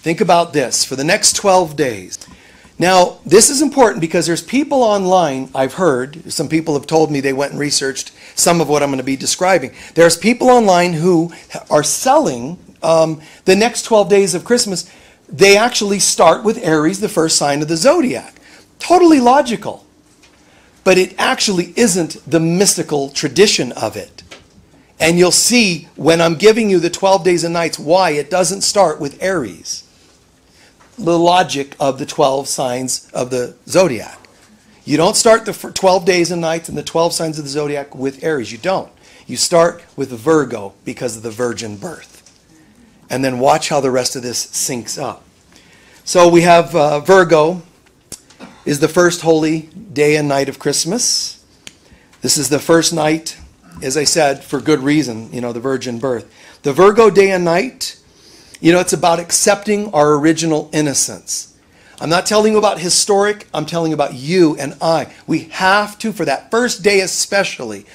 Think about this for the next 12 days. Now, this is important because there's people online, I've heard, some people have told me they went and researched some of what I'm going to be describing. There's people online who are selling the next 12 days of Christmas. They actually start with Aries, the first sign of the zodiac. Totally logical. But it actually isn't the mystical tradition of it. And you'll see when I'm giving you the 12 days and nights why it doesn't start with Aries. The logic of the 12 signs of the zodiac. You don't start the 12 days and nights and the 12 signs of the zodiac with Aries. You don't. You start with Virgo because of the virgin birth. And then watch how the rest of this syncs up. So we have Virgo is the first holy day and night of Christmas. This is the first night, as I said, for good reason, the virgin birth. The Virgo day and night, it's about accepting our original innocence. I'm not telling you about historic, I'm telling you about you and I. We have to, for that first day especially,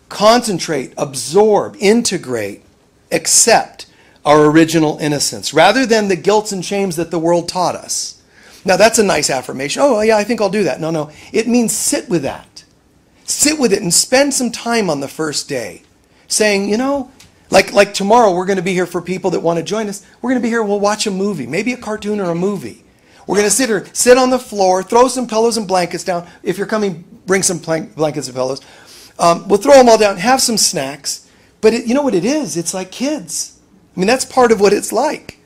concentrate, absorb, integrate, accept our original innocence, rather than the guilts and shames that the world taught us. Now that's a nice affirmation. Oh yeah, I think I'll do that. No. It means sit with that. Sit with it and spend some time on the first day saying, like tomorrow we're going to be here for people that want to join us. We're going to be here, we'll watch a movie, maybe a cartoon or a movie. We're going to sit on the floor, throw some pillows and blankets down. If you're coming, bring some blankets and pillows. We'll throw them all down, have some snacks. But you know what it is? It's like kids. I mean, that's part of what it's like.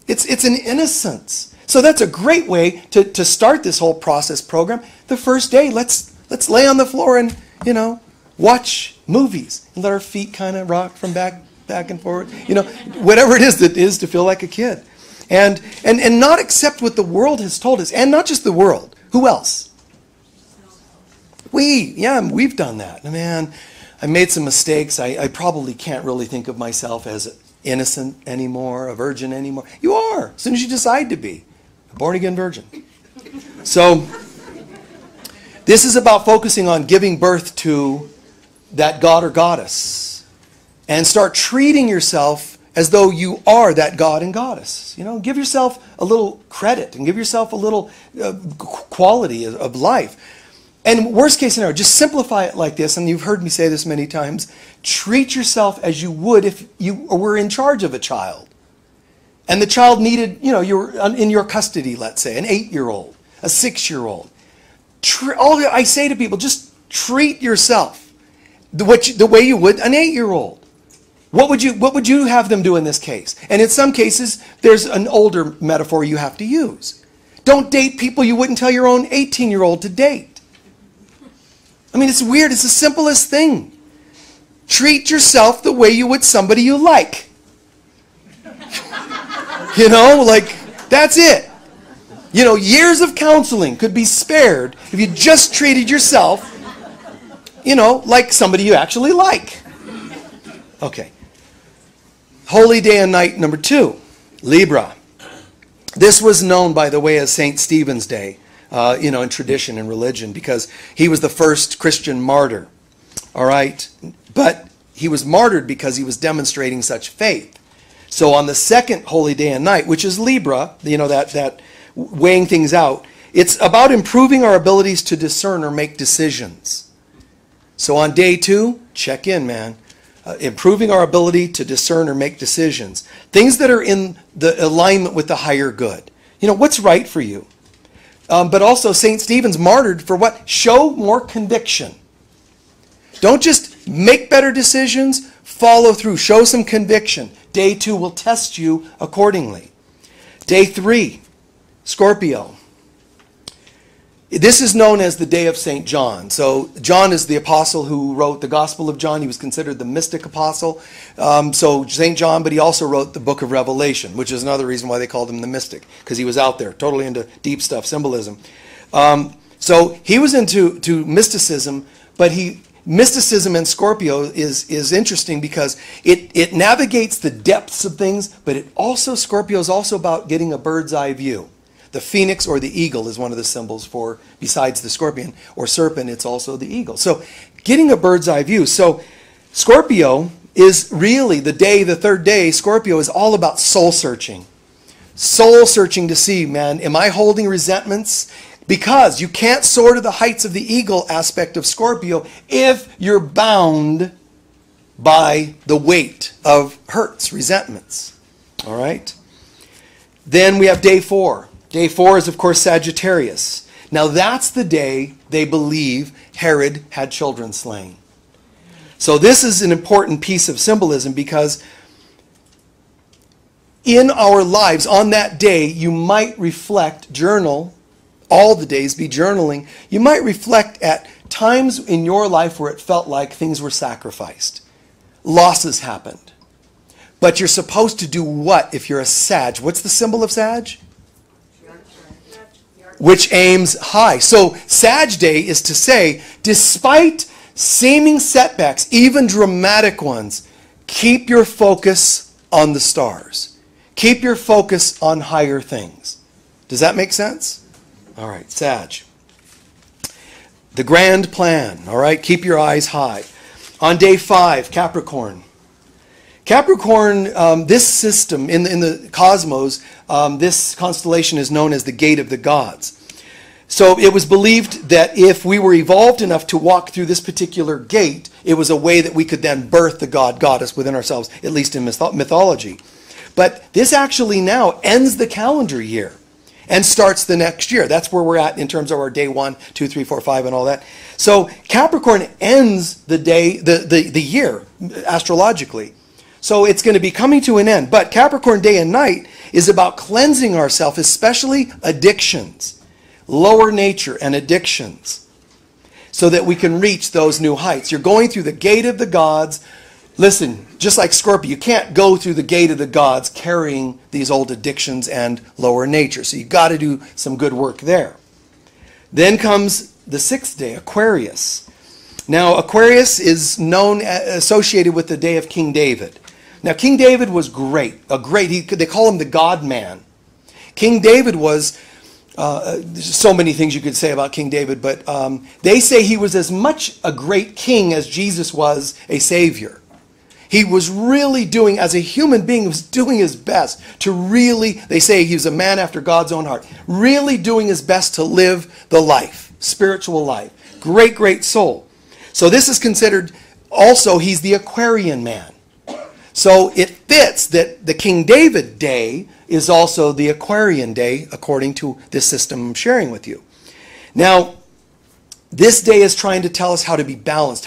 It's an innocence. So that's a great way to start this whole process program. The first day, let's lay on the floor and, watch movies and let our feet kind of rock from back and forward. Whatever it is to feel like a kid. And not accept what the world has told us. And not just the world. Who else? We've done that. Man, I made some mistakes. I probably can't really think of myself as innocent anymore, a virgin anymore. You are, as soon as you decide to be. A born-again virgin. So, this is about focusing on giving birth to that god or goddess. And start treating yourself as though you are that god and goddess. Give yourself a little credit and give yourself a little quality of life. And worst case scenario, just simplify it like this, and you've heard me say this many times. Treat yourself as you would if you were in charge of a child. And the child needed, you were in your custody, let's say, an 8-year-old, a 6-year-old. I say to people, just treat yourself the way you would an 8-year-old. What would you have them do in this case? And in some cases, there's an older metaphor you have to use. Don't date people you wouldn't tell your own 18-year-old to date. I mean, it's weird. It's the simplest thing. Treat yourself the way you would somebody you like. That's it. Years of counseling could be spared if you just treated yourself, like somebody you actually like. Okay. Holy day and night number 2, Libra. This was known, by the way, as St. Stephen's Day. In tradition and religion, because he was the first Christian martyr. All right? But he was martyred because he was demonstrating such faith. So on the second holy day and night, which is Libra, that weighing things out, it's about improving our abilities to discern or make decisions. So on day 2, check in, man. Improving our ability to discern or make decisions. Things that are in the alignment with the higher good. What's right for you? But also St. Stephen's martyred for what? Show more conviction. Don't just make better decisions, follow through, show some conviction. Day 2 will test you accordingly. Day 3, Scorpio. This is known as the day of St. John. So John is the apostle who wrote the Gospel of John. He was considered the mystic apostle. So St. John, but he also wrote the book of Revelation, which is another reason why they called him the mystic, because he was out there, totally into deep stuff, symbolism. So he was into mysticism, but mysticism in Scorpio is interesting because it navigates the depths of things, but Scorpio is also about getting a bird's eye view. The phoenix or the eagle is one of the symbols for, besides the scorpion or serpent, it's also the eagle. So getting a bird's eye view. So Scorpio is really the third day, Scorpio is all about soul searching. soul searching to see, man, am I holding resentments? Because you can't soar to the heights of the eagle aspect of Scorpio if you're bound by the weight of hurts, resentments. All right? Then we have day 4. Day 4 is, of course, Sagittarius. Now, that's the day they believe Herod had children slain. So this is an important piece of symbolism because in our lives, on that day, you might reflect, journal, all the days be journaling. You might reflect at times in your life where it felt like things were sacrificed. Losses happened. But you're supposed to do what if you're a Sag? What's the symbol of Sag? Which aims high. So Sag Day is to say, despite seeming setbacks, even dramatic ones, keep your focus on the stars. Keep your focus on higher things. Does that make sense? All right, Sag. The grand plan, all right? Keep your eyes high. On day 5, Capricorn. Capricorn, this system in the cosmos, this constellation is known as the Gate of the Gods. So it was believed that if we were evolved enough to walk through this particular gate, it was a way that we could then birth the god, goddess within ourselves, at least in mythology. But this actually now ends the calendar year and starts the next year. That's where we're at in terms of our day 1, 2, 3, 4, 5, and all that. So Capricorn ends the day, the year, astrologically. So it's going to be coming to an end. But Capricorn day and night is about cleansing ourselves, especially addictions, lower nature and addictions, so that we can reach those new heights. You're going through the gate of the gods. Listen, just like Scorpio, you can't go through the gate of the gods carrying these old addictions and lower nature. So you've got to do some good work there. Then comes the 6th day, Aquarius. Now, Aquarius is associated with the day of King David. Now, King David was great. They call him the God man. King David was, there's so many things you could say about King David, but they say he was as much a great king as Jesus was a savior. He was really doing, as a human being, was doing his best to really, they say he was a man after God's own heart, really doing his best to live the life, spiritual life. Great, great soul. So this is considered, also, he's the Aquarian man. So it fits that the King David day is also the Aquarian day, according to this system I'm sharing with you. Now, this day is trying to tell us how to be balanced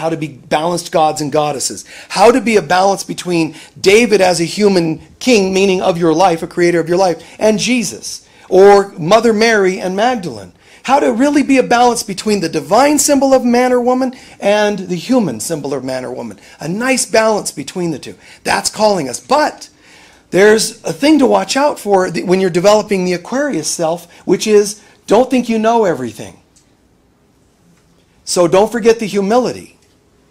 gods and goddesses, how to be a balance between David as a human king, meaning of your life, a creator of your life, and Jesus, or Mother Mary and Magdalene. How to really be a balance between the divine symbol of man or woman and the human symbol of man or woman. A nice balance between the two. That's calling us. But there's a thing to watch out for when you're developing the Aquarius self, which is don't think you know everything. So don't forget the humility.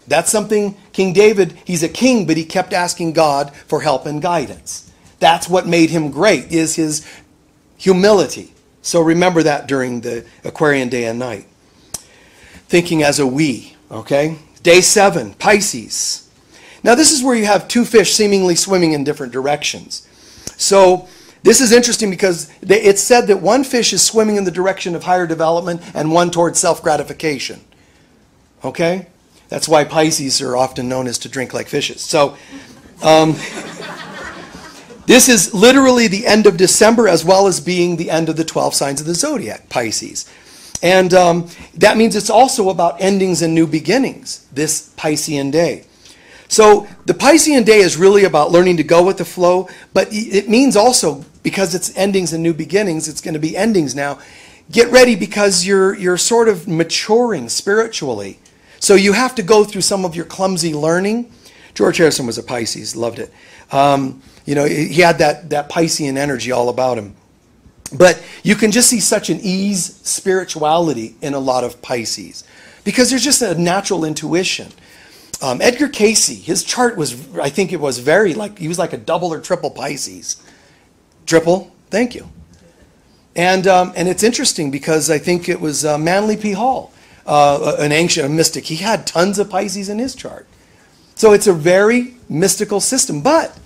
That's something King David, he's a king, but he kept asking God for help and guidance. That's what made him great, is his humility. So remember that during the Aquarian day and night. Thinking as a we, okay? Day 7, Pisces. Now this is where you have two fish seemingly swimming in different directions. So this is interesting because it's said that one fish is swimming in the direction of higher development and one towards self-gratification. Okay? That's why Pisces are often known as to drink like fishes. So, this is literally the end of December as well as being the end of the 12 signs of the zodiac, Pisces. And that means it's also about endings and new beginnings, this Piscean day. So the Piscean day is really about learning to go with the flow, but it means also, because it's endings and new beginnings, it's going to be endings now. Get ready because you're sort of maturing spiritually. So you have to go through some of your clumsy learning. George Harrison was a Pisces, loved it. You know, he had that Piscean energy all about him. But you can just see such an ease, spirituality in a lot of Pisces because there's just a natural intuition. Edgar Cayce, his chart was, I think it was he was like a double or triple Pisces. Triple? Thank you. And it's interesting because I think it was Manly P. Hall, an ancient mystic. He had tons of Pisces in his chart. So it's a very mystical system. But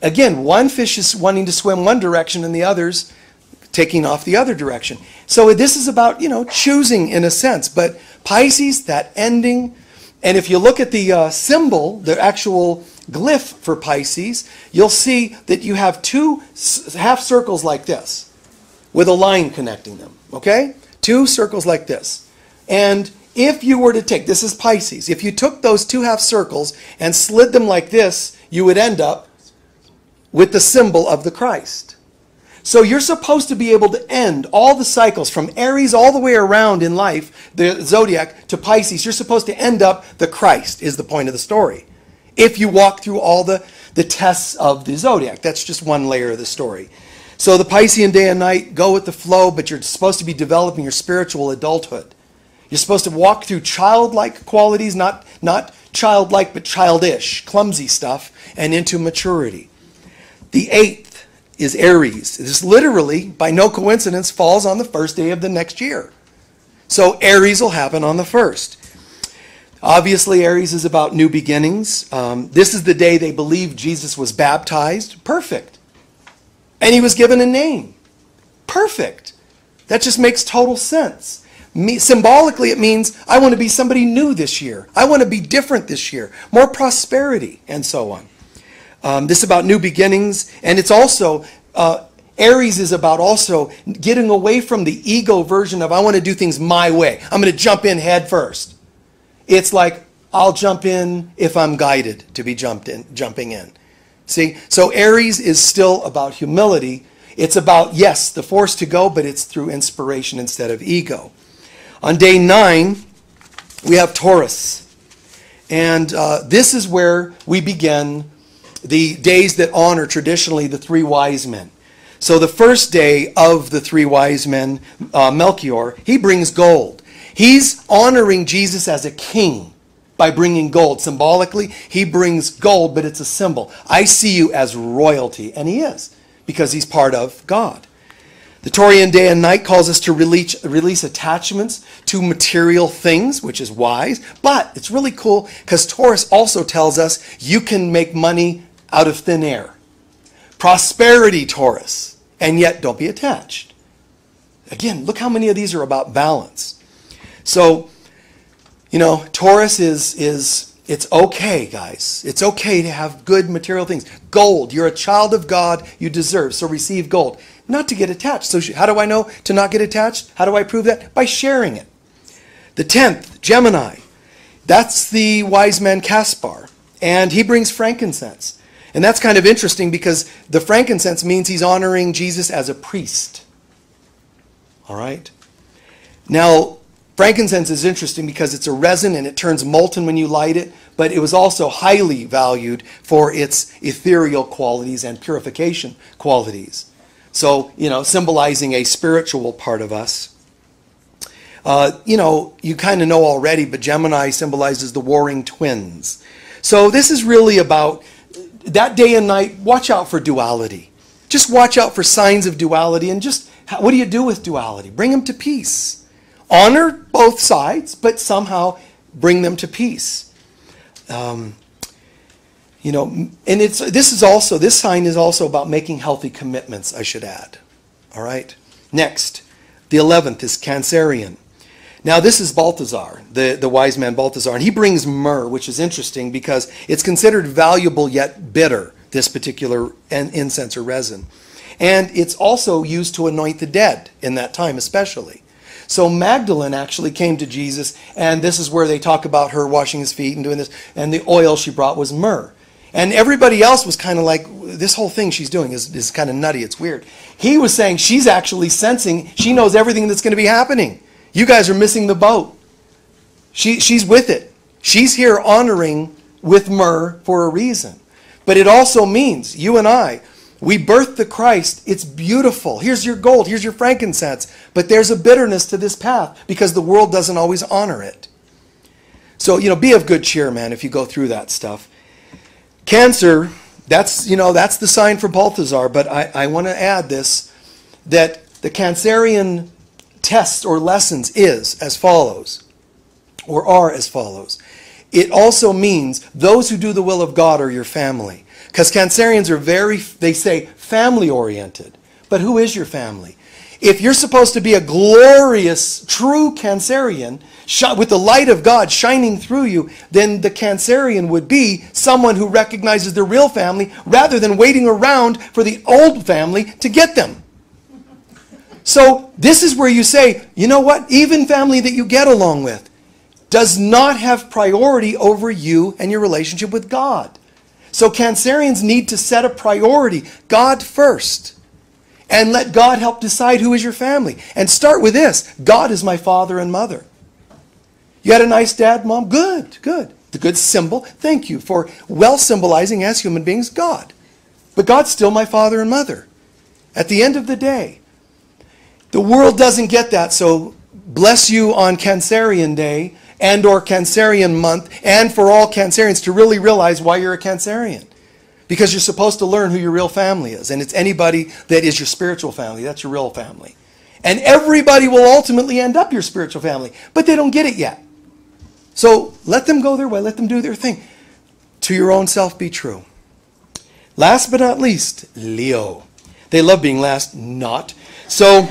Again, one fish is wanting to swim one direction and the other's taking off the other direction. So this is about, choosing in a sense. But Pisces, that ending. And if you look at the symbol, the actual glyph for Pisces, you'll see that you have two half circles like this with a line connecting them. Okay? Two circles like this. And if you were to take, this is Pisces, if you took those two half circles and slid them like this, you would end up with the symbol of the Christ. So you're supposed to be able to end all the cycles from Aries all the way around in life, the zodiac, to Pisces. You're supposed to end up the Christ, is the point of the story. If you walk through all the tests of the zodiac. That's just one layer of the story. So the Piscean day and night, go with the flow, but you're supposed to be developing your spiritual adulthood. You're supposed to walk through childlike qualities, not childlike, but childish, clumsy stuff, and into maturity. The 8th is Aries. This literally, by no coincidence, falls on the first day of the next year. So Aries will happen on the 1st. Obviously, Aries is about new beginnings. This is the day they believe Jesus was baptized. Perfect. And he was given a name. Perfect. That just makes total sense. Symbolically, it means I want to be somebody new this year. I want to be different this year. More prosperity, and so on. This is about new beginnings, and it's also, Aries is about also getting away from the ego version of I want to do things my way. I'm going to jump in head first. It's like, I'll jump in if I'm guided to be jumping in. See? So Aries is still about humility. It's about, yes, the force to go, but it's through inspiration instead of ego. On day 9, we have Taurus. And this is where we begin the days that honor traditionally the three wise men. So the first day of the three wise men, Melchior, he brings gold. He's honoring Jesus as a king by bringing gold. Symbolically, he brings gold, but it's a symbol. I see you as royalty, and he is, because he's part of God. The Taurian day and night calls us to release attachments to material things, which is wise, but it's really cool because Taurus also tells us you can make money out of thin air. Prosperity, Taurus, and yet don't be attached. Again, look how many of these are about balance. So, Taurus it's okay, guys. It's okay to have good material things. Gold, you're a child of God, you deserve, so receive gold. Not to get attached. So how do I know to not get attached? How do I prove that? By sharing it. The 10th, Gemini. That's the wise man Caspar, and he brings frankincense. And that's kind of interesting because the frankincense means he's honoring Jesus as a priest. All right? Now, frankincense is interesting because it's a resin and it turns molten when you light it, but it was also highly valued for its ethereal qualities and purification qualities. So, symbolizing a spiritual part of us. You kind of know already, but Gemini symbolizes the warring twins. So this is really about that day and night. Watch out for duality. Just watch out for signs of duality, and just what do you do with duality? Bring them to peace. Honor both sides, but somehow bring them to peace. And this sign is also about making healthy commitments, I should add. All right. Next, the 11th is Cancerian. Now this is Balthazar, the wise man Balthazar, and he brings myrrh, which is interesting because it's considered valuable yet bitter, this particular incense or resin. And it's also used to anoint the dead in that time especially. So Magdalene actually came to Jesus, and this is where they talk about her washing his feet and doing this, and the oil she brought was myrrh. And everybody else was kind of like, this whole thing she's doing is kind of nutty, it's weird. He was saying she's actually sensing, she knows everything that's going to be happening. You guys are missing the boat. She's with it. She's here honoring with myrrh for a reason. But it also means, you and I, we birthed the Christ. It's beautiful. Here's your gold. Here's your frankincense. But there's a bitterness to this path because the world doesn't always honor it. So, be of good cheer, man, if you go through that stuff. Cancer, that's the sign for Balthazar. But I want to add this, that the Cancerian tests or lessons is as follows, or are as follows. It also means those who do the will of God are your family. Because Cancerians are they say, family-oriented. But who is your family? If you're supposed to be a glorious, true Cancerian, with the light of God shining through you, then the Cancerian would be someone who recognizes their real family rather than waiting around for the old family to get them. So this is where you say, you know what? Even family that you get along with does not have priority over you and your relationship with God. So Cancerians need to set a priority, God first. And let God help decide who is your family. And start with this. God is my father and mother. You had a nice dad, mom? Good, good. The good symbol. Thank you for well symbolizing as human beings God. But God's still my father and mother. At the end of the day, the world doesn't get that. So bless you on Cancerian Day and or Cancerian month, and for all Cancerians to really realize why you're a Cancerian. Because you're supposed to learn who your real family is. And it's anybody that is your spiritual family. That's your real family. And everybody will ultimately end up your spiritual family. But they don't get it yet. So let them go their way. Let them do their thing. To your own self be true. Last but not least, Leo. They love being last, not. So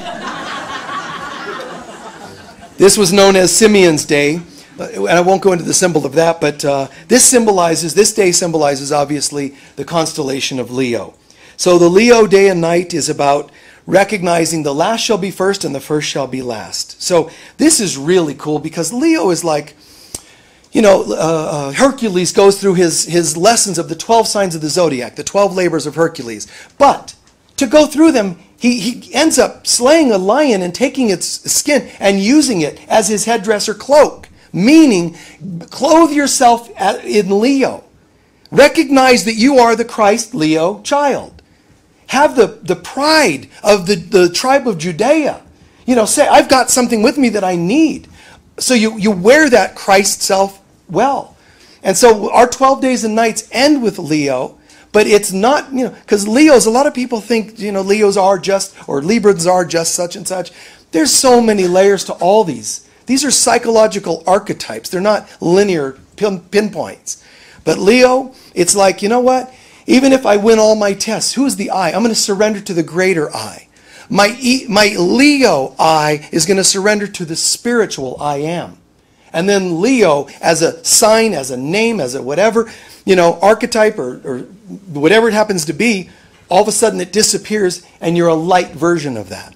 this was known as Simeon's Day. And I won't go into the symbol of that, but this day symbolizes obviously the constellation of Leo. So the Leo day and night is about recognizing the last shall be first and the first shall be last. So this is really cool because Leo is like, you know, Hercules goes through his lessons of the 12 signs of the zodiac, the 12 labors of Hercules. But to go through them, he ends up slaying a lion and taking its skin and using it as his headdress or cloak. Meaning, clothe yourself in Leo. Recognize that you are the Christ Leo child. Have the pride of the tribe of Judea. You know, say, I've got something with me that I need. So you wear that Christ self well. And so our 12 days and nights end with Leo, but it's not, you know, because Leos, a lot of people think, you know, Leos are just, or Libras are just such and such. There's so many layers to all these. These are psychological archetypes. They're not linear pinpoints. But Leo, it's like, you know what? Even if I win all my tests, who's the I? I'm going to surrender to the greater I. My Leo I is going to surrender to the spiritual I am. And then Leo, as a sign, as a name, as a whatever, you know, archetype or whatever it happens to be, all of a sudden it disappears and you're a light version of that.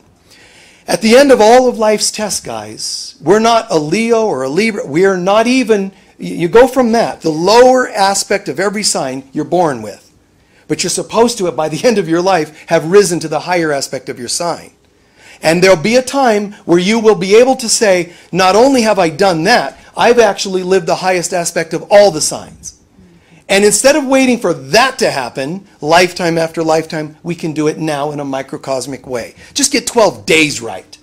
At the end of all of life's tests, guys, we're not a Leo or a Libra. We are not even, you go from that, the lower aspect of every sign you're born with. But you're supposed to, by the end of your life, have risen to the higher aspect of your sign. And there'll be a time where you will be able to say, not only have I done that, I've actually lived the highest aspect of all the signs. And instead of waiting for that to happen, lifetime after lifetime, we can do it now in a microcosmic way. Just get 12 days right.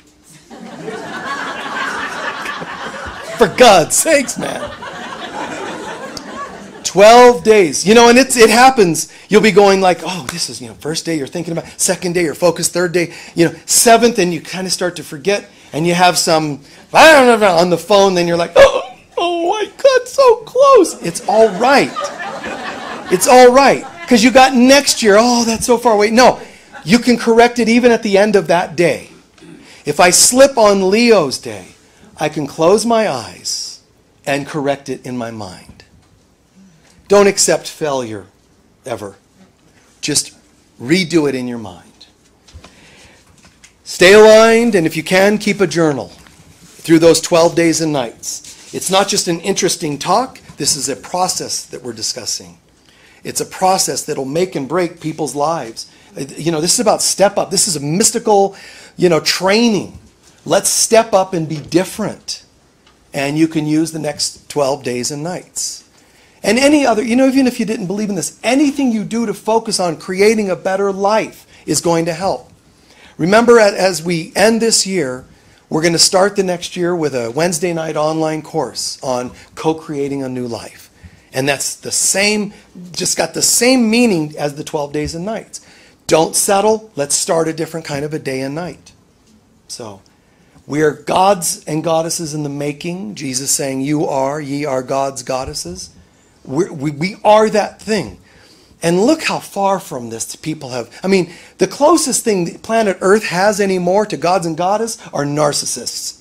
For God's sakes, man. 12 days. You know, and it happens. You'll be going like, oh, this is, you know, first day you're thinking about, second day you're focused, third day, you know, seventh, and you kind of start to forget, and you have some, on the phone, then you're like, oh my God, so close. It's all right. It's all right. Because you got next year, oh, that's so far away. No, you can correct it even at the end of that day. If I slip on Leo's day, I can close my eyes and correct it in my mind. Don't accept failure ever. Just redo it in your mind. Stay aligned, and if you can, keep a journal through those 12 days and nights. It's not just an interesting talk. This is a process that we're discussing. It's a process that will make and break people's lives. You know, this is about step up. This is a mystical, you know, training. Let's step up and be different. And you can use the next 12 days and nights. And any other, you know, even if you didn't believe in this, anything you do to focus on creating a better life is going to help. Remember, as we end this year, we're going to start the next year with a Wednesday night online course on co-creating a new life. And that's the same, just got the same meaning as the 12 days and nights. Don't settle. Let's start a different kind of a day and night. So we are gods and goddesses in the making. Jesus saying, ye are gods, goddesses. We are that thing. And look how far from this people have. I mean, the closest thing planet Earth has anymore to gods and goddesses are narcissists.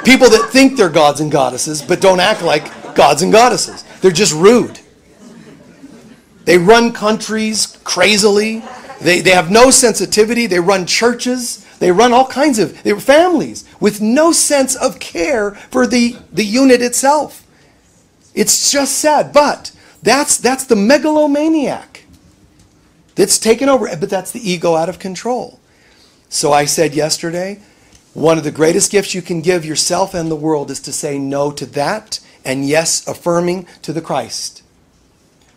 People that think they're gods and goddesses, but don't act like gods and goddesses. They're just rude. They run countries crazily. They have no sensitivity. They run churches. They run all kinds of families with no sense of care for the unit itself. It's just sad. But that's the megalomaniac that's taken over. But that's the ego out of control. So I said yesterday, one of the greatest gifts you can give yourself and the world is to say no to that and yes, affirming to the Christ.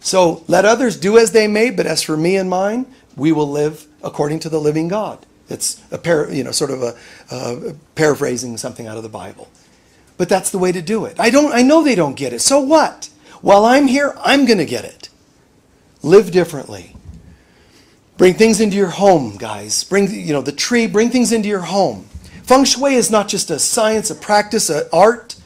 So let others do as they may, but as for me and mine, we will live according to the living God. It's paraphrasing something out of the Bible. But that's the way to do it. I know they don't get it. So what? While I'm here, I'm going to get it. Live differently. Bring things into your home, guys. Bring the tree, bring things into your home. Feng Shui is not just a science, a practice, an art.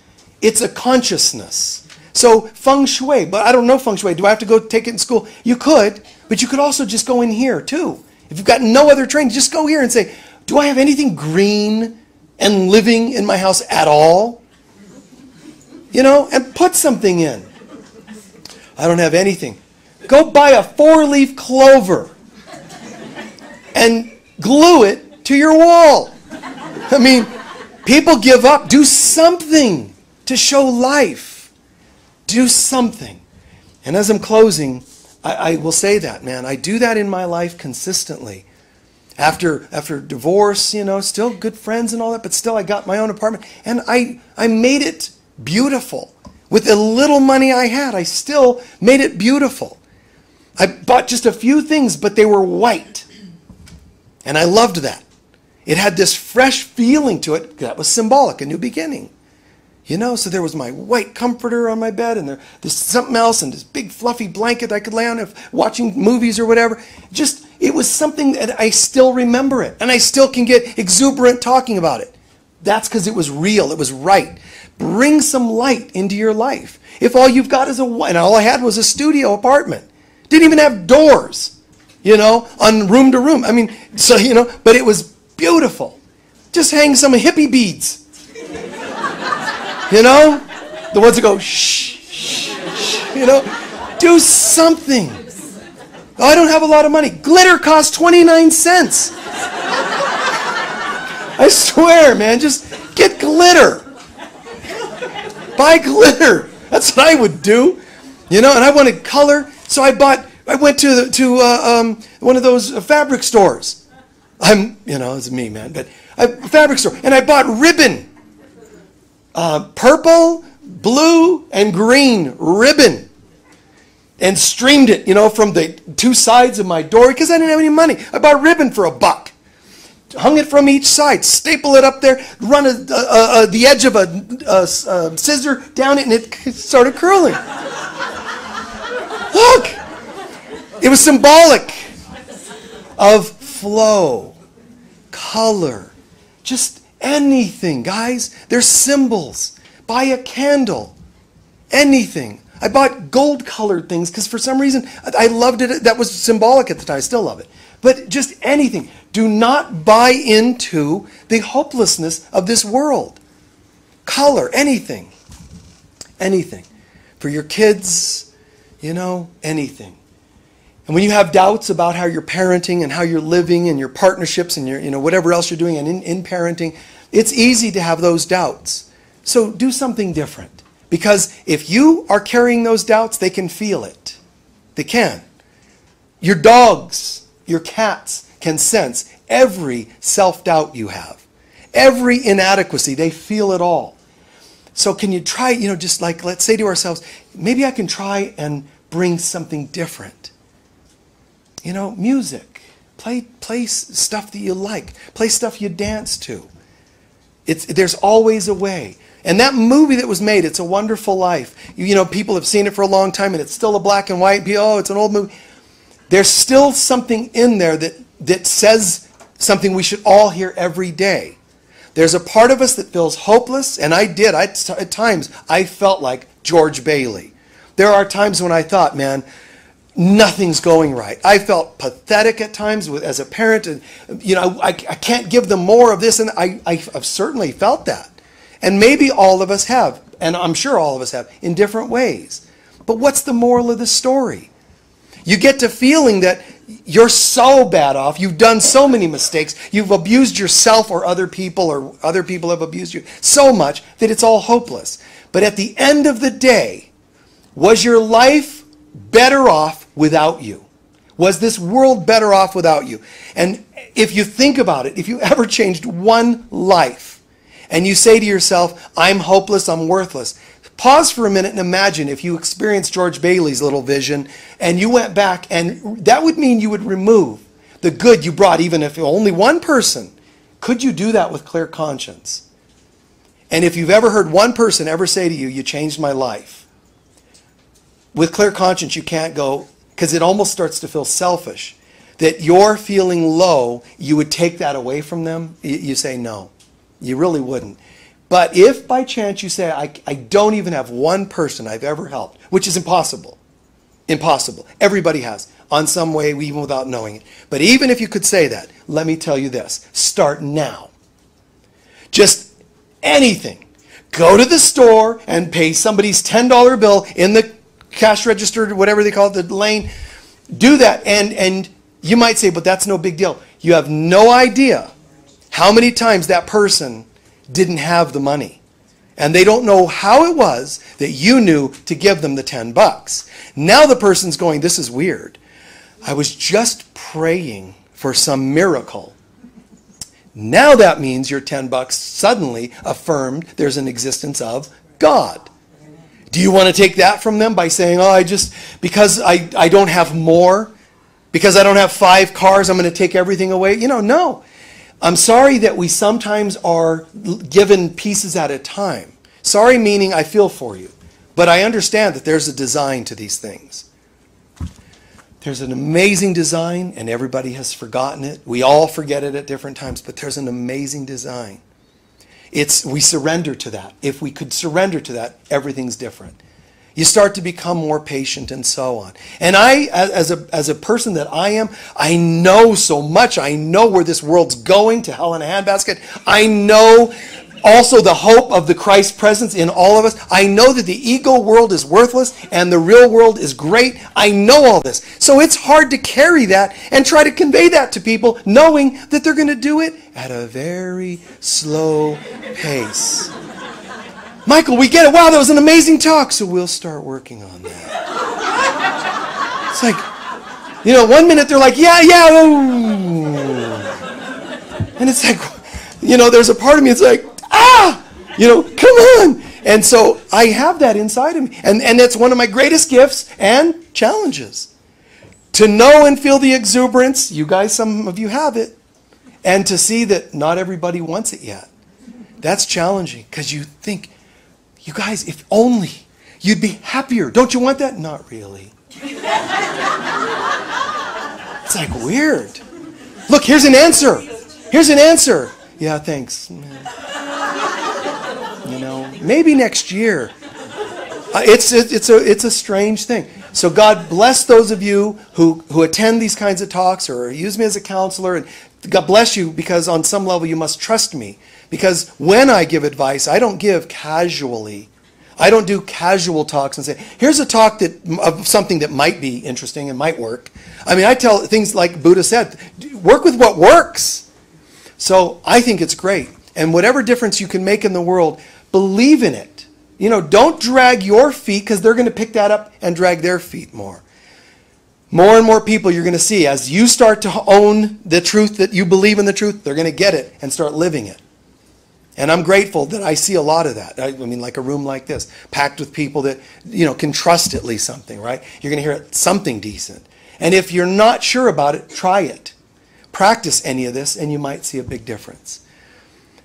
It's a consciousness. So Feng Shui, but I don't know Feng Shui. Do I have to go take it in school? You could, but you could also just go in here too. If you've got no other training, just go here and say, do I have anything green and living in my house at all? And put something in. I don't have anything. Go buy a 4-leaf clover and glue it to your wall. I mean, people give up. Do something to show life. Do something. And as I'm closing, I will say that, man. I do that in my life consistently. After divorce, still good friends and all that, but still I got my own apartment. And I made it beautiful. With the little money I had, I still made it beautiful. I bought just a few things, but they were white. And I loved that. It had this fresh feeling to it. That was symbolic, a new beginning. So there was my white comforter on my bed, and there's something else, and this big fluffy blanket I could lay on if watching movies or whatever. It was something that I still remember it, and I still can get exuberant talking about it. That's because it was real, it was right. Bring some light into your life. If all you've got is and all I had was a studio apartment. Didn't even have doors, on room to room. I mean, but it was beautiful. Just hang some hippie beads. The ones that go, shh, shh, shh, do something. Oh, I don't have a lot of money. Glitter costs 29 cents. I swear, man, just get glitter. Buy glitter. That's what I would do. And I wanted color, so I went to one of those fabric stores. It's me, man, but a fabric store, and I bought ribbon. Purple, blue, and green ribbon. And streamed it, from the two sides of my door because I didn't have any money. I bought ribbon for $1. Hung it from each side, staple it up there, run the edge of a scissor down it, and it started curling. Look! It was symbolic of flow, color, just anything, guys. They're symbols. Buy a candle. Anything. I bought gold-colored things because for some reason I loved it. That was symbolic at the time. I still love it. But just anything. Do not buy into the hopelessness of this world. Color. Anything. Anything. For your kids, anything. And when you have doubts about how you're parenting and how you're living and your partnerships and your, whatever else you're doing and in parenting, it's easy to have those doubts. So do something different. Because if you are carrying those doubts, they can feel it. They can. Your dogs, your cats can sense every self-doubt you have. Every inadequacy, they feel it all. So can you try, just like, let's say to ourselves, maybe I can try and bring something different. Music. Play stuff that you like. Play stuff you dance to. There's always a way. And that movie that was made, It's a Wonderful Life, people have seen it for a long time and it's still a black and white, it's an old movie. There's still something in there that says something we should all hear every day. There's a part of us that feels hopeless, and I did. At times, I felt like George Bailey. There are times when I thought, man, nothing's going right. I felt pathetic at times as a parent, and I can't give them more of this, and I've certainly felt that. And maybe all of us have, and I'm sure all of us have, in different ways. But what's the moral of the story? You get to feeling that you're so bad off, you've done so many mistakes, you've abused yourself or other people have abused you so much that it's all hopeless. But at the end of the day, was your life better off without you? Was this world better off without you? And if you think about it, if you ever changed one life and you say to yourself, I'm hopeless, I'm worthless, pause for a minute and imagine if you experienced George Bailey's little vision and you went back, and that would mean you would remove the good you brought, even if only one person. Could you do that with clear conscience? And if you've ever heard one person ever say to you, you changed my life, with clear conscience, you can't go, because it almost starts to feel selfish, that you're feeling low, you would take that away from them. You say no. You really wouldn't. But if by chance you say, I don't even have one person I've ever helped, which is impossible. Impossible. Everybody has, on some way, even without knowing it. But even if you could say that, let me tell you this. Start now. Just anything. Go to the store and pay somebody's $10 bill in the cash register, whatever they call it, the lane. Do that, and you might say, but that's no big deal. You have no idea how many times that person didn't have the money, and they don't know how it was that you knew to give them the $10. Now the person's going, this is weird. I was just praying for some miracle. Now that means your $10 suddenly affirmed there's an existence of God. Do you want to take that from them by saying, oh, because I don't have more, because I don't have 5 cars, I'm going to take everything away? No. I'm sorry that we sometimes are given pieces at a time. Sorry meaning I feel for you. But I understand that there's a design to these things. There's an amazing design, and everybody has forgotten it. We all forget it at different times, but there's an amazing design. We surrender to that. If we could surrender to that, everything's different. You start to become more patient and so on. And I, as a person that I am, I know so much. I know where this world's going, to hell in a handbasket. I know also the hope of the Christ presence in all of us. I know that the ego world is worthless and the real world is great. I know all this. So it's hard to carry that and try to convey that to people, knowing that they're going to do it at a very slow pace. Michael, we get it. Wow, that was an amazing talk. So we'll start working on that. It's like, 1 minute they're like, yeah. Ooh. And it's like, there's a part of me, it's like, come on. And so I have that inside of me. And that's one of my greatest gifts and challenges. To know and feel the exuberance. You guys, some of you have it. And to see that not everybody wants it yet. That's challenging, because you think, you guys, if only you'd be happier. Don't you want that? Not really. It's like weird. Look, here's an answer. Here's an answer. Yeah, thanks. Maybe next year. It's a strange thing. So God bless those of you who attend these kinds of talks or use me as a counselor. And God bless you, because on some level you must trust me. Because when I give advice, I don't give casually. I don't do casual talks and say, here's a talk of something that might be interesting and might work. I tell things like Buddha said, work with what works. So I think it's great. And whatever difference you can make in the world, believe in it. Don't drag your feet, because they're going to pick that up and drag their feet more. More and more people you're going to see, as you start to own the truth, that you believe in the truth, they're going to get it and start living it. And I'm grateful that I see a lot of that. Like a room like this, packed with people that, can trust at least something, right? You're going to hear something decent. And if you're not sure about it, try it. Practice any of this, and you might see a big difference.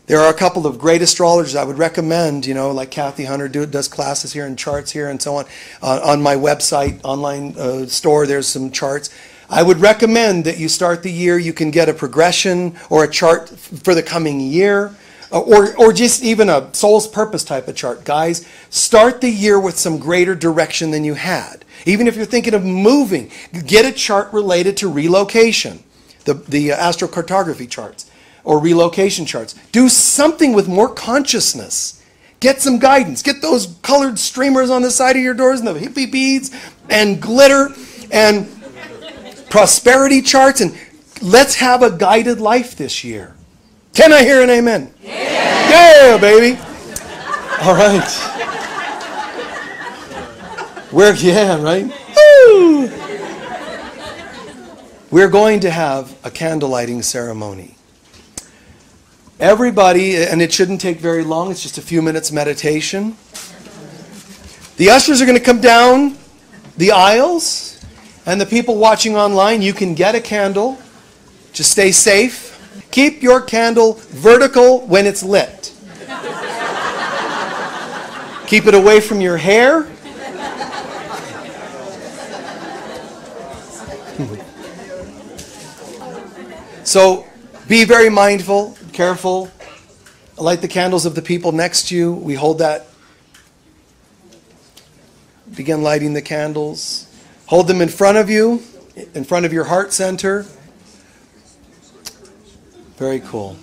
There are a couple of great astrologers I would recommend, like Kathy Hunter does classes here and charts here and so on. On my website, online store, there's some charts. I would recommend that you start the year. You can get a progression or a chart for the coming year. or just even a soul's purpose type of chart. Guys, start the year with some greater direction than you had. Even if you're thinking of moving, get a chart related to relocation, the astrocartography charts or relocation charts. Do something with more consciousness. Get some guidance. Get those colored streamers on the side of your doors and the hippie beads and glitter and prosperity charts, and let's have a guided life this year. Can I hear an amen? Yeah, baby. All right. Yeah, right? Woo! We're going to have a candle lighting ceremony. Everybody, and it shouldn't take very long, it's just a few minutes meditation. The ushers are going to come down the aisles, and the people watching online, you can get a candle. Just stay safe. Keep your candle vertical when it's lit. Keep it away from your hair. So be very mindful, careful. Light the candles of the people next to you. We hold that. Begin lighting the candles. Hold them in front of you, in front of your heart center. Very cool.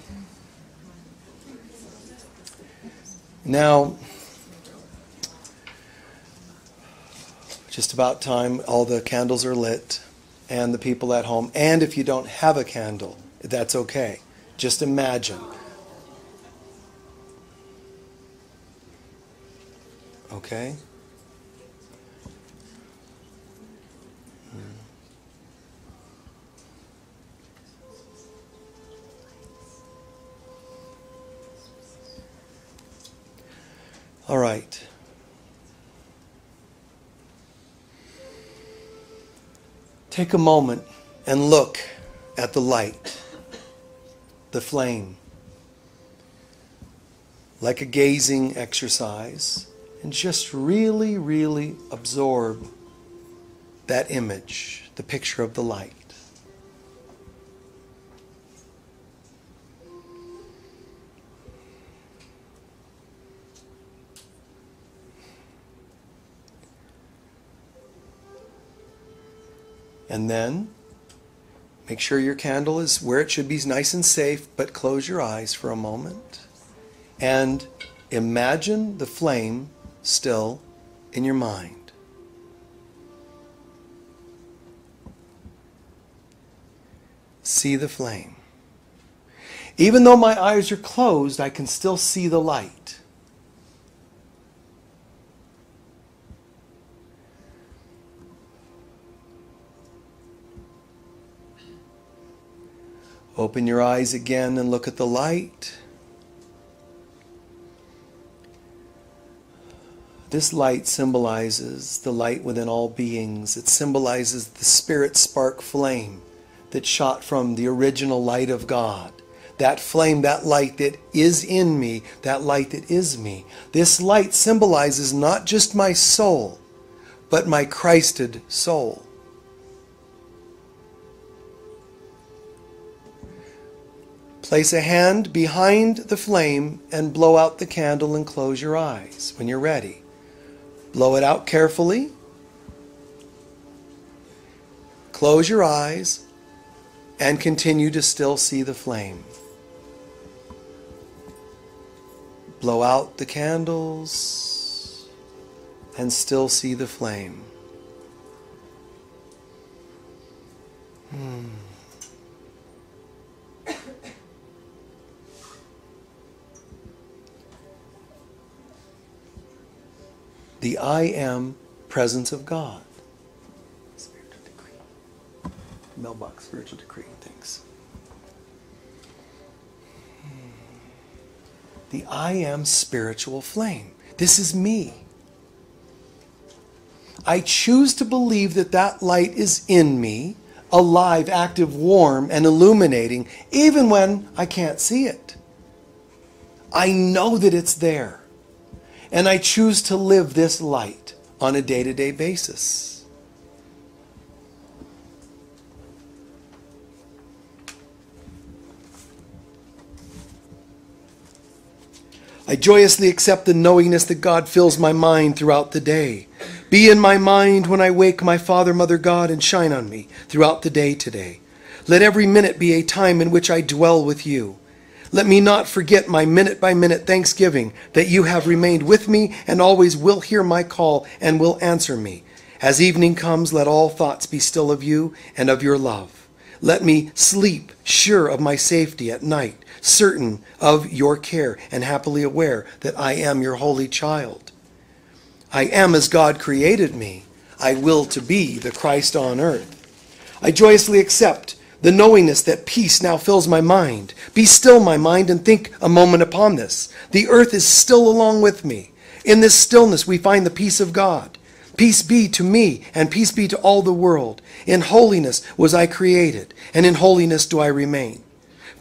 Now, just about time. All the candles are lit, and the people at home. And if you don't have a candle, that's okay. Just imagine. Okay? All right. Take a moment and look at the light, the flame, like a gazing exercise, and just really, really absorb that image, the picture of the light. And then, make sure your candle is where it should be, nice and safe, but close your eyes for a moment. And imagine the flame still in your mind. See the flame. Even though my eyes are closed, I can still see the light. Open your eyes again and look at the light. This light symbolizes the light within all beings. It symbolizes the spirit spark flame that shot from the original light of God. That flame, that light that is in me, that light that is me. This light symbolizes not just my soul, but my Christed soul. Place a hand behind the flame and blow out the candle and close your eyes when you're ready. Blow it out carefully. Close your eyes and continue to still see the flame. Blow out the candles and still see the flame. The I am presence of God. Spiritual decree. Mailbox, spiritual decree, thanks. The I am spiritual flame. This is me. I choose to believe that that light is in me, alive, active, warm, and illuminating, even when I can't see it. I know that it's there. And I choose to live this light on a day-to-day basis. I joyously accept the knowingness that God fills my mind throughout the day. Be in my mind when I wake, my Father, Mother God, and shine on me throughout the day today. Let every minute be a time in which I dwell with you. Let me not forget my minute-by-minute thanksgiving that you have remained with me and always will hear my call and will answer me. As evening comes, let all thoughts be still of you and of your love. Let me sleep sure of my safety at night, certain of your care and happily aware that I am your holy child. I am as God created me. I will to be the Christ on earth. I joyously accept the knowingness that peace now fills my mind. Be still, my mind, and think a moment upon this. The earth is still along with me. In this stillness we find the peace of God. Peace be to me, and peace be to all the world. In holiness was I created, and in holiness do I remain.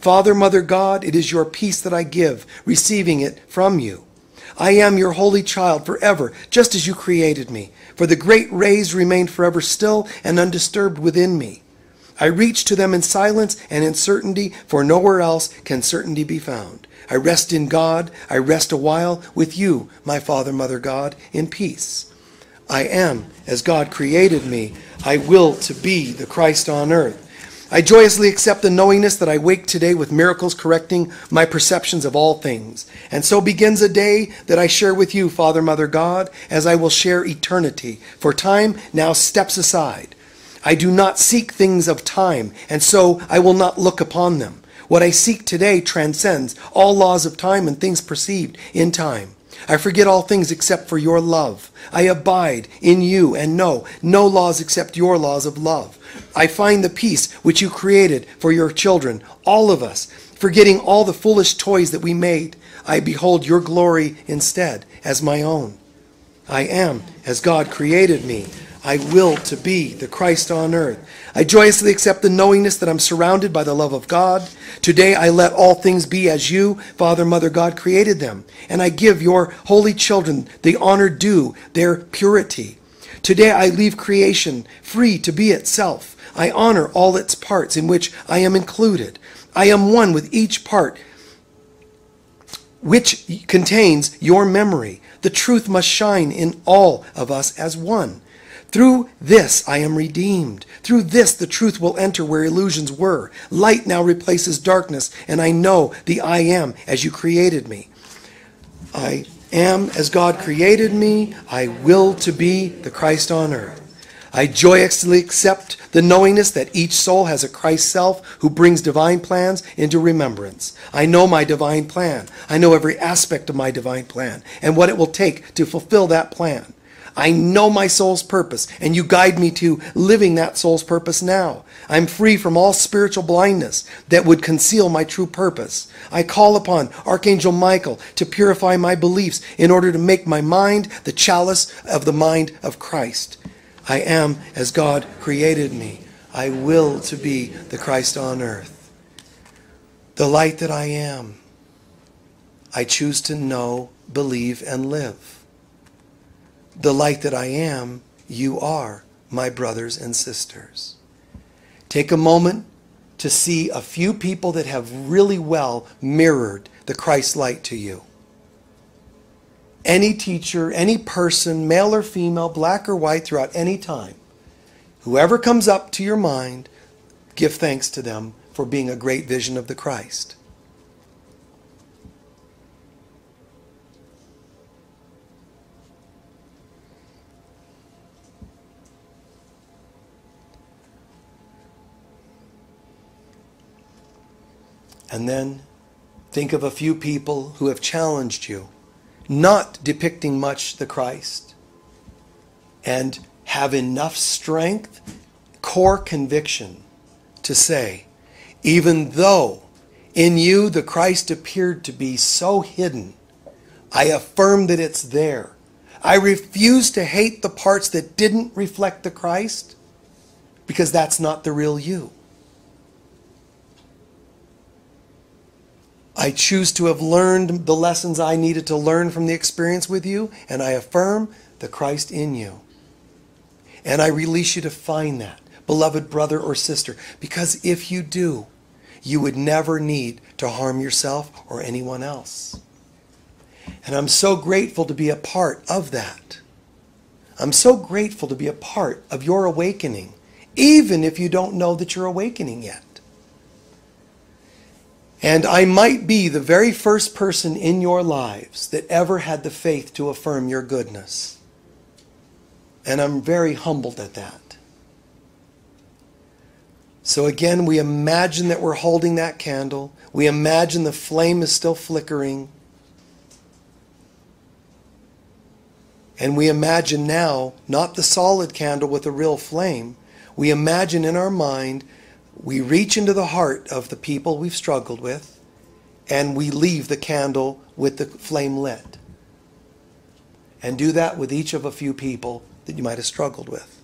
Father, Mother God, it is your peace that I give, receiving it from you. I am your holy child forever, just as you created me. For the great rays remain forever still and undisturbed within me. I reach to them in silence and in certainty, for nowhere else can certainty be found. I rest in God. I rest a while with you, my Father, Mother God, in peace. I am as God created me. I will to be the Christ on earth. I joyously accept the knowingness that I wake today with miracles correcting my perceptions of all things. And so begins a day that I share with you, Father, Mother God, as I will share eternity. For time now steps aside. I do not seek things of time, and so I will not look upon them. What I seek today transcends all laws of time and things perceived in time. I forget all things except for your love. I abide in you and know no laws except your laws of love. I find the peace which you created for your children, all of us, forgetting all the foolish toys that we made. I behold your glory instead as my own. I am as God created me. I will to be the Christ on earth. I joyously accept the knowingness that I'm surrounded by the love of God. Today I let all things be as you, Father, Mother God, created them. And I give your holy children the honor due their purity. Today I leave creation free to be itself. I honor all its parts in which I am included. I am one with each part which contains your memory. The truth must shine in all of us as one. Through this I am redeemed. Through this the truth will enter where illusions were. Light now replaces darkness, and I know the I am as you created me. I am as God created me. I will to be the Christ on earth. I joyously accept the knowingness that each soul has a Christ self who brings divine plans into remembrance. I know my divine plan. I know every aspect of my divine plan and what it will take to fulfill that plan. I know my soul's purpose, and you guide me to living that soul's purpose now. I'm free from all spiritual blindness that would conceal my true purpose. I call upon Archangel Michael to purify my beliefs in order to make my mind the chalice of the mind of Christ. I am as God created me. I will to be the Christ on earth. The light that I am, I choose to know, believe, and live. The light that I am, you are, my brothers and sisters. Take a moment to see a few people that have really well mirrored the Christ light to you. Any teacher, any person, male or female, black or white, throughout any time, whoever comes up to your mind, give thanks to them for being a great vision of the Christ. And then think of a few people who have challenged you, not depicting much the Christ, and have enough strength, core conviction to say, even though in you the Christ appeared to be so hidden, I affirm that it's there. I refuse to hate the parts that didn't reflect the Christ, because that's not the real you. I choose to have learned the lessons I needed to learn from the experience with you, and I affirm the Christ in you. And I release you to find that, beloved brother or sister, because if you do, you would never need to harm yourself or anyone else. And I'm so grateful to be a part of that. I'm so grateful to be a part of your awakening, even if you don't know that you're awakening yet. And I might be the very first person in your lives that ever had the faith to affirm your goodness. And I'm very humbled at that. So again, we imagine that we're holding that candle. We imagine the flame is still flickering. And we imagine now, not the solid candle with a real flame. We imagine in our mind, we reach into the heart of the people we've struggled with, and we leave the candle with the flame lit. And do that with each of a few people that you might have struggled with.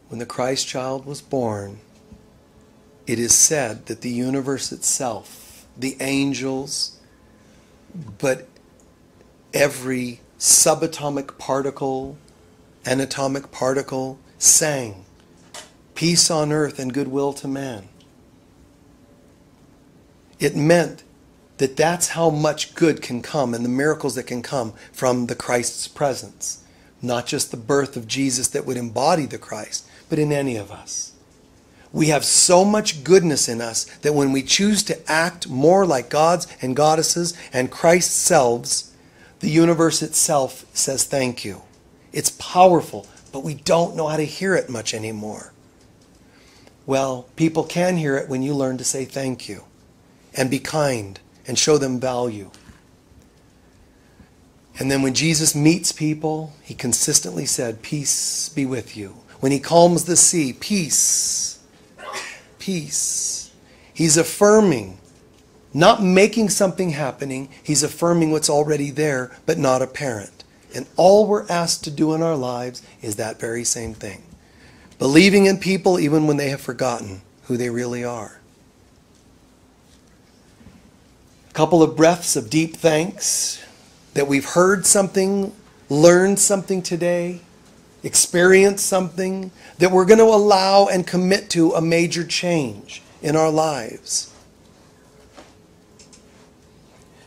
When the Christ child was born, it is said that the universe itself, the angels, but every subatomic particle, anatomic particle, sang, "Peace on earth and goodwill to man." It meant that that's how much good can come and the miracles that can come from the Christ's presence. Not just the birth of Jesus that would embody the Christ, but in any of us. We have so much goodness in us that when we choose to act more like gods and goddesses and Christ's selves, the universe itself says thank you. It's powerful, but we don't know how to hear it much anymore. Well, people can hear it when you learn to say thank you and be kind and show them value. And then when Jesus meets people, he consistently said, "Peace be with you." When he calms the sea, peace, peace. He's affirming, not making something happening. He's affirming what's already there, but not apparent. And all we're asked to do in our lives is that very same thing. Believing in people even when they have forgotten who they really are. A couple of breaths of deep thanks that we've heard something, learned something today, experienced something, that we're going to allow and commit to a major change in our lives.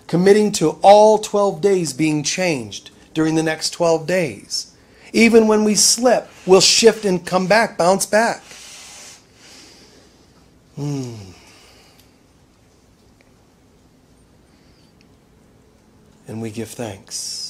Committing to all 12 days being changed during the next 12 days. Even when we slip, we'll shift and come back, bounce back. And we give thanks.